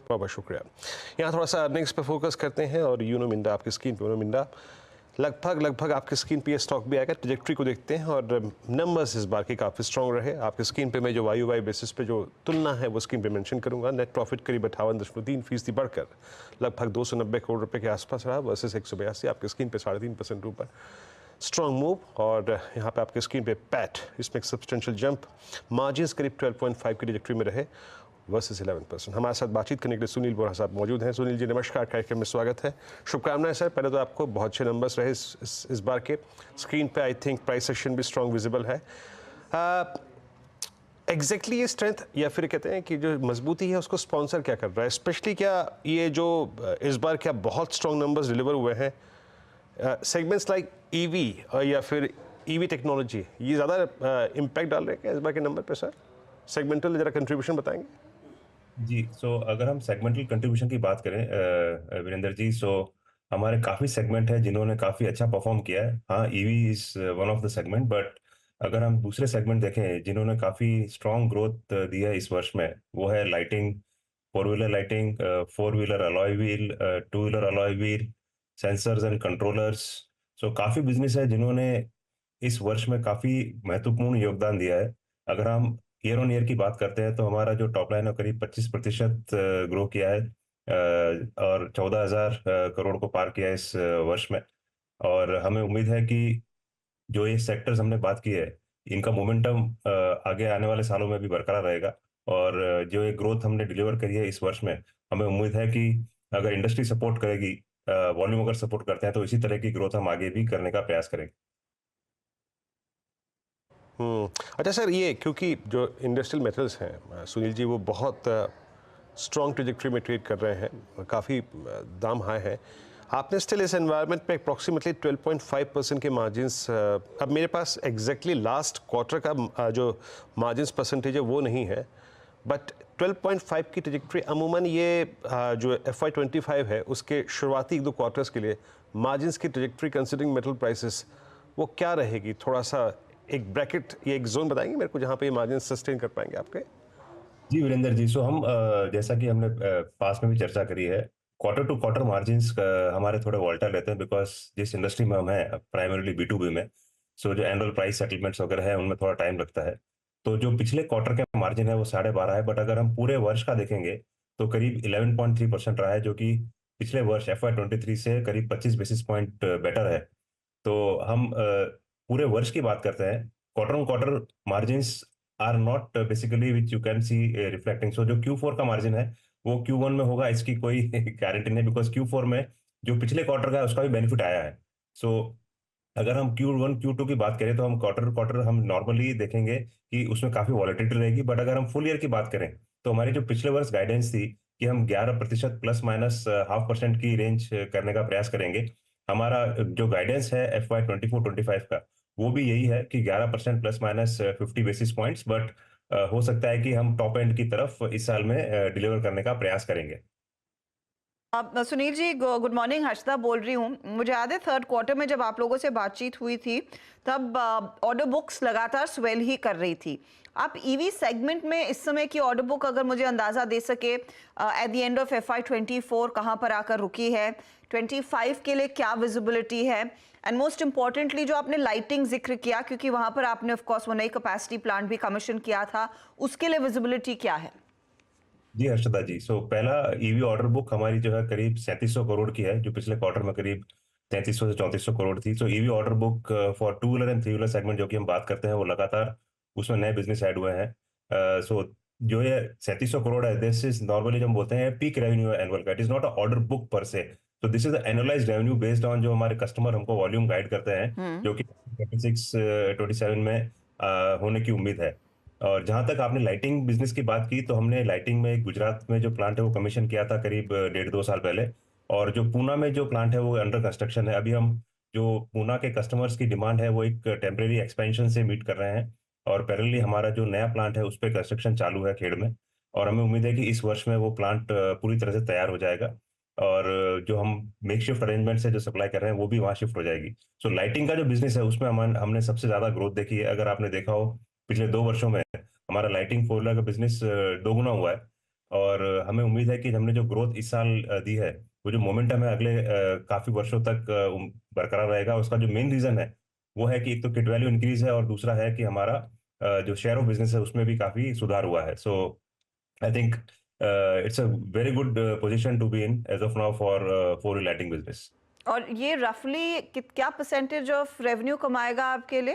बहुत बहुत शुक्रिया। यहाँ थोड़ा सा अर्निंग्स पे फोकस करते हैं और यूनो मिंडा आपकी स्क्रीन पे, यूनो मिंडा लगभग आपकी स्क्रीन पे ये स्टॉक भी आएगा। ट्रजेक्ट्री को देखते हैं और नंबर्स इस बार के काफ़ी स्ट्रॉन्ग रहे। आपकी स्क्रीन पे मैं जो वाई बेसिस पे जो तुलना है वो स्क्रीन पे मेंशन करूंगा। नेट प्रॉफिट करीब 58.3% बढ़कर लगभग 290 करोड़ रुपए के आसपास रहा वर्सेस 182। आपकी स्क्रीन पे 3.5% ऊपर स्ट्रॉन्ग मूव। और यहाँ पे आपके स्क्रीन पे पैट, इसमें एक सब्सटेंशियल जंप। मार्जिन्स करीब 12.5 की ट्रजेक्ट्री में रहे वर्सेस 11%। हमारे साथ बातचीत करने के लिए सुनील बोरा साहब मौजूद हैं। सुनील जी नमस्कार, कार्यक्रम में स्वागत है, शुभकामनाएं सर। पहले तो आपको बहुत अच्छे नंबर्स रहे इस बार के। स्क्रीन पे आई थिंक प्राइस सेक्शन भी स्ट्रॉन्ग विजिबल है। एग्जैक्टली ये स्ट्रेंथ या फिर कहते हैं कि जो मजबूती है उसको स्पॉन्सर क्या कर रहा है, स्पेशली क्या ये जो इस बार क्या बहुत स्ट्रॉन्ग नंबर्स डिलीवर हुए हैं सेगमेंट्स लाइक ईवी या फिर ईवी टेक्नोलॉजी, ये ज़्यादा इम्पैक्ट डाल रहे हैं क्या इस बार के नंबर पे सर? सेगमेंटल जरा कंट्रीब्यूशन बताएंगे। जी। अगर हम सेगमेंटल कंट्रीब्यूशन की बात करें वीरेंद्र जी, हमारे काफ़ी सेगमेंट है जिन्होंने काफ़ी अच्छा परफॉर्म किया है। हाँ, EV is one of the segment, but अगर हम दूसरे सेगमेंट देखें जिन्होंने काफ़ी स्ट्रॉन्ग ग्रोथ दी है इस वर्ष में, वो है lighting, four wheeler lighting, four wheeler alloy wheel, two wheeler alloy wheel, sensors and controllers. काफ़ी बिजनेस है जिन्होंने इस वर्ष में काफ़ी महत्वपूर्ण योगदान दिया है। अगर हम ईयर ऑन ईयर की बात करते हैं तो हमारा जो टॉप लाइन है करीब 25% ग्रो किया है, और 14,000 करोड़ को पार किया है इस वर्ष में। और हमें उम्मीद है कि जो ये सेक्टर्स हमने बात की है, इनका मोमेंटम आगे आने वाले सालों में भी बरकरार रहेगा। और जो ये ग्रोथ हमने डिलीवर करी है इस वर्ष में, हमें उम्मीद है कि अगर इंडस्ट्री सपोर्ट करेगी, वॉल्यूम अगर सपोर्ट करते हैं, तो इसी तरह की ग्रोथ हम आगे भी करने का प्रयास करेंगे। अच्छा सर, ये क्योंकि जो इंडस्ट्रियल मेटल्स हैं सुनील जी, वो बहुत स्ट्रॉन्ग ट्रजेक्टरी में ट्रेड कर रहे हैं, काफ़ी दाम हाई है। आपने स्टिल इस एनवायरनमेंट में अप्रॉक्सीमेटली 12.5% के मार्जिन्स, अब मेरे पास एग्जैक्टली लास्ट क्वार्टर का जो मार्जिन्स परसेंटेज है वो नहीं है, बट 12.5 की ट्रजेक्टरी अमूमन ये जो FY25 है उसके शुरुआती एक दो क्वार्टर्स के लिए मार्जिन्स की ट्रजेक्टरी कंसिडरिंग मेटल प्राइसेस वो क्या रहेगी? थोड़ा सा एक ब्रैकेट या एक जोन बताएंगे मेरे को जहाँ पे ये मार्जिन सस्टेन कर पाएंगे आपके? जी वीरेंद्र जी, हम जैसा कि हमने पास में भी चर्चा करी है, क्वार्टर टू क्वार्टर मार्जिन्स हमारे थोड़े वॉल्टाइल रहते हैं, बिकॉज जिस इंडस्ट्री में हम हैं प्राइमरीली B2B में, जो एनुअल प्राइस सेटलमेंट्स वगैरह है उनमें थोड़ा टाइम लगता है। तो जो पिछले क्वार्टर के मार्जिन है वो 12.5 है, बट अगर हम पूरे वर्ष का देखेंगे तो करीब 11.3% रहा है, जो कि पिछले वर्ष FY23 से करीब 25 बेसिस पॉइंट बेटर है। तो हम पूरे वर्ष की बात करते हैं, quarter on quarter margins are not basically which you can see reflecting. जो Q4 का मार्जिन है वो Q1 में होगा, इसकी कोई गारंटी नहीं, बिकॉज Q4 में जो पिछले क्वार्टर का है उसका भी बेनिफिट आया है। सो अगर हम Q1 Q2 की बात करें तो हम क्वार्टर क्वार्टर हम नॉर्मली देखेंगे कि उसमें काफी वॉलेटिलिटी रहेगी, बट अगर हम फुल ईयर की बात करें तो हमारी जो पिछले वर्ष गाइडेंस थी कि हम 11% प्लस माइनस 0.5% की रेंज करने का प्रयास करेंगे, हमारा जो गाइडेंस है FY24-25 का वो भी यही है कि 11% plus minus 50 basis points, but हो सकता है कि हम टॉप एंड की तरफ इस साल में डिलीवर करने का प्रयास करेंगे। सुनील जी, गुड मॉर्निंग, हर्षदा बोल रही हूँ। मुझे याद है थर्ड क्वार्टर में जब आप लोगों से बातचीत हुई थी तब ऑर्डर बुक्स लगातार स्वेल ही कर रही थी। आप ईवी सेगमेंट में इस समय की ऑर्डर बुक अगर मुझे अंदाजा दे सके, at the end of FY24 कहाँ पर आकर रुकी है, 25 के लिए क्या विजिबिलिटी है, एंड मोस्ट इंपॉर्टेंटली जो आपने लाइटिंग जिक्र किया, क्योंकि वहां पर आपने ऑफ कोर्स वो नई कैपेसिटी प्लांट भी कमीशन किया था, उसके लिए विजिबिलिटी क्या है? जी हर्षदा जी, पहला ईवी ऑर्डर बुक हमारी जो है करीब 3700 करोड़ की है, जो पिछले क्वार्टर में करीब 3300 से 3400 करोड़ थी। EV order book for two wheeler and three wheeler segment जो कि हम बात करते हैं, वो लगातार उसमें नए बिजनेस ऐड हुए हैं। जो ये 3700 करोड़ है, दिस इज नॉर्मली जो हम बोलते हैं पीक रेवेन्यू एनुअल का, it is not a order book पर से। This is annualised revenue based on जो हमारे कस्टमर हमको वॉल्यूम गाइड करते हैं, हम्म। जो कि 26 27 में होने की उम्मीद है। और जहां तक आपने लाइटिंग बिजनेस की बात की, तो हमने लाइटिंग में गुजरात में जो प्लांट है वो कमीशन किया था करीब 1.5-2 साल पहले। और जो पूना में जो प्लांट है वो अंडर कंस्ट्रक्शन है। अभी हम जो पूना के कस्टमर्स की डिमांड है वो एक टेम्परेरी एक्सपेंशन से मीट कर रहे हैं, और पैरेलली हमारा जो नया प्लांट है उस पर कंस्ट्रक्शन चालू है खेड़ में। और हमें उम्मीद है कि इस वर्ष में वो प्लांट पूरी तरह से तैयार हो जाएगा, और जो हम मेक शिफ्ट अरेंजमेंट से जो सप्लाई कर रहे हैं वो भी वहाँ शिफ्ट हो जाएगी। लाइटिंग का जो बिजनेस है उसमें हमने सबसे ज्यादा ग्रोथ देखी है। अगर आपने देखा हो पिछले 2 वर्षों में हमारा लाइटिंग फोर व्हीलर का बिजनेस दोगुना हुआ है। और हमें उम्मीद है कि हमने जो ग्रोथ इस साल दी है, वो जो मोमेंटम है अगले काफी वर्षों तक बरकरार रहेगा। उसका जो मेन रीजन है वो है कि एक तो किट वैल्यू इंक्रीज है और दूसरा है कि हमारा जो शेयर ऑफ बिजनेस है उसमें भी काफी सुधार हुआ है। So I think it's a very good position to be in as of now for four wheel lighting business. और ये रफली क्या परसेंटेज ऑफ रेवेन्यू कमाएगा आपके लिए?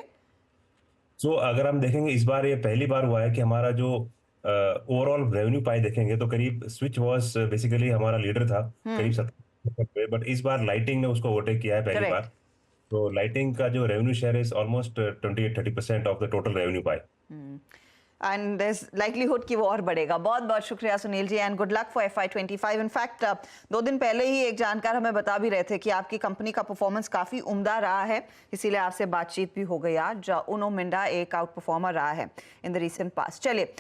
अगर हम देखेंगे इस बार ये पहली बार हुआ है कि हमारा जो ओवरऑल रेवेन्यू पाई देखेंगे तो करीब स्विच वॉश बेसिकली हमारा लीडर था करीब 70 पे, बट इस बार लाइटिंग ने उसको ओवरटेक किया है पहली बार। करेक्ट। तो लाइटिंग का जो revenue share is almost 28-30% of the total revenue pie. And there is likelihood कि वो और बढ़ेगा। बहुत बहुत शुक्रिया Sunil ji and good luck for FY25। In fact 2 दिन पहले ही एक जानकार हमें बता भी रहे थे कि आपकी कंपनी का परफॉर्मेंस काफ़ी उम्दा रहा है, इसीलिए आपसे बातचीत भी हो गई आज। उनो मिंडा एक आउट परफॉर्मर रहा है इन द रिसेंट पास्ट। चलिए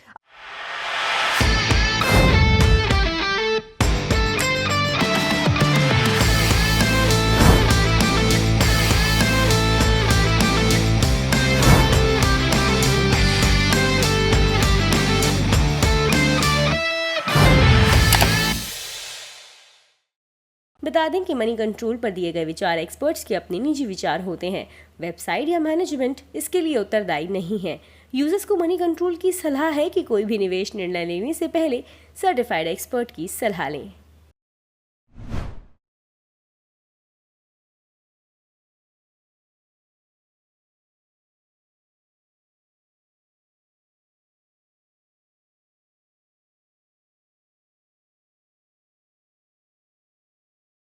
बता दें कि मनी कंट्रोल पर दिए गए विचार एक्सपर्ट्स के अपने निजी विचार होते हैं। वेबसाइट या मैनेजमेंट इसके लिए उत्तरदायी नहीं है। यूजर्स को मनी कंट्रोल की सलाह है कि कोई भी निवेश निर्णय लेने से पहले सर्टिफाइड एक्सपर्ट की सलाह लें।